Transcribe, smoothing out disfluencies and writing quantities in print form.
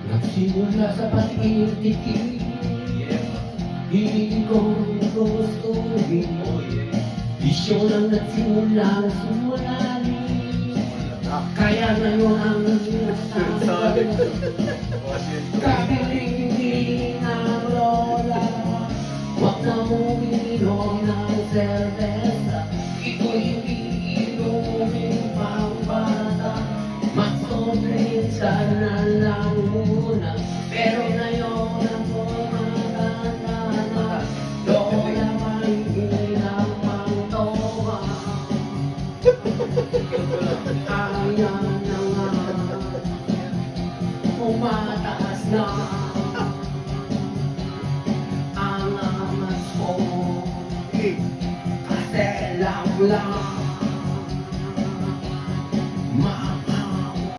Nagsimula sa pag-ibig, hindi ko gustuhin. Bisyo lang nagsimula na sumulalim, kaya ngayon ang nagsasabi. Kapiling ng lola, wag na uminom ng serbesa. Ito'y hindi inumin pang bata, magsobrisa na lang muna. Pero ngayon ang pumatanda na, lola may ilang pang towa. Ayan na nga, umataas na ang amas ko, kasi lang